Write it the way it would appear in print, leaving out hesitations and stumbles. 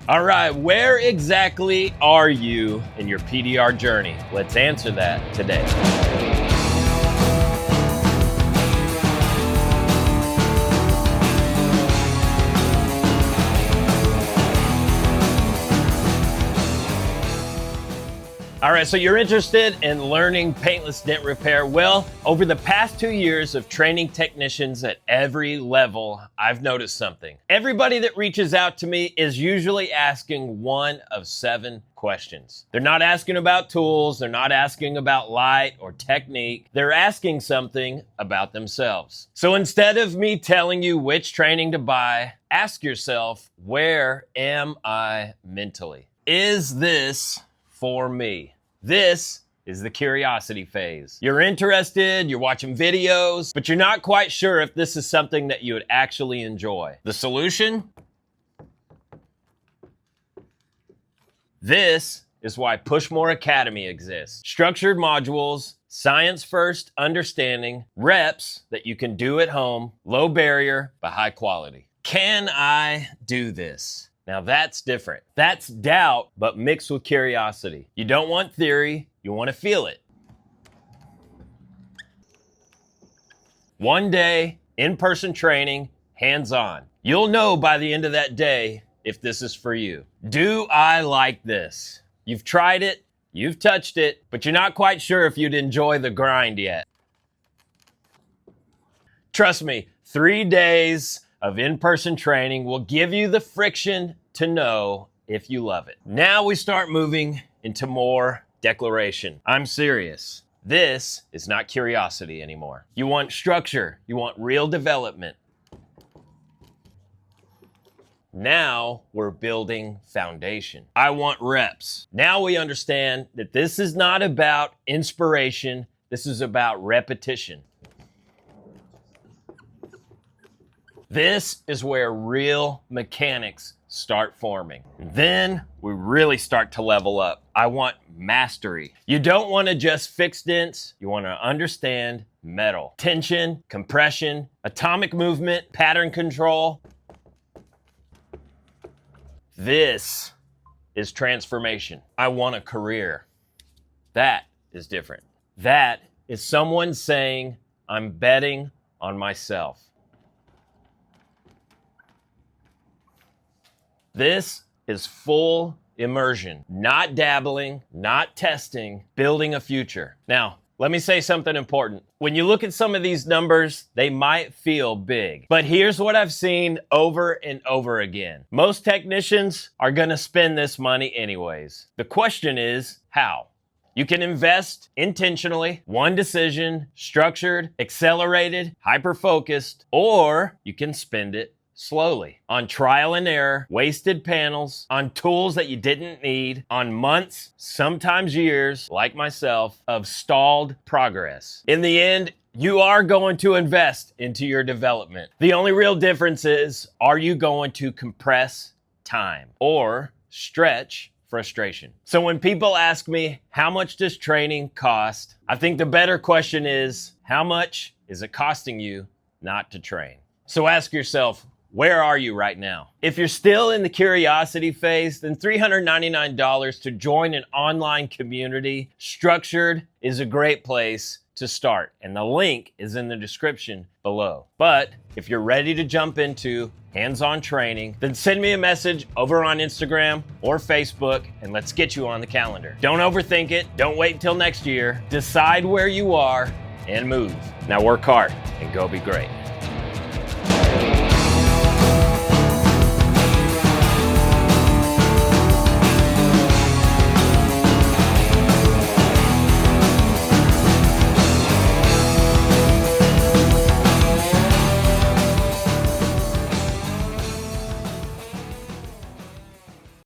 All right, where exactly are you in your PDR journey? Let's answer that today. All right, so you're interested in learning paintless dent repair. Well, over the past 2 years of training technicians at every level, I've noticed something. Everybody that reaches out to me is usually asking one of 7 questions. They're not asking about tools, they're not asking about light or technique, they're asking something about themselves. So instead of me telling you which training to buy, ask yourself, where am I mentally? Is this for me? This is the curiosity phase. You're interested, you're watching videos, but you're not quite sure if this is something that you would actually enjoy. The solution? This is why Pushmore Academy exists. Structured modules, science-first understanding, reps that you can do at home, low barrier, but high quality. Can I do this? Now that's different. That's doubt, but mixed with curiosity. You don't want theory, you want to feel it. One day, in-person training, hands-on. You'll know by the end of that day if this is for you. Do I like this? You've tried it, you've touched it, but you're not quite sure if you'd enjoy the grind yet. Trust me, 3 days of in-person training will give you the friction to know if you love it. Now we start moving into more declaration. I'm serious. This is not curiosity anymore. You want structure. You want real development. Now we're building foundation. I want reps. Now we understand that this is not about inspiration. This is about repetition. This is where real mechanics start forming. Then we really start to level up. I want mastery. You don't want to just fix dents. You want to understand metal, tension, compression, atomic movement, pattern control. This is transformation. I want a career. That is different. That is someone saying, I'm betting on myself. This is full immersion, not dabbling, not testing, building a future. Now, let me say something important. When you look at some of these numbers, they might feel big. But here's what I've seen over and over again. Most technicians are gonna spend this money anyways. The question is, how? You can invest intentionally, one decision, structured, accelerated, hyper-focused, or you can spend it slowly on trial and error, wasted panels, on tools that you didn't need, on months, sometimes years, like myself, of stalled progress. In the end, you are going to invest into your development. The only real difference is, are you going to compress time or stretch frustration? So when people ask me, how much does training cost? I think the better question is, how much is it costing you not to train? So ask yourself, where are you right now? If you're still in the curiosity phase, then $399 to join an online community, structured, is a great place to start. And the link is in the description below. But if you're ready to jump into hands-on training, then send me a message over on Instagram or Facebook and let's get you on the calendar. Don't overthink it. Don't wait until next year. Decide where you are and move. Now work hard and go be great.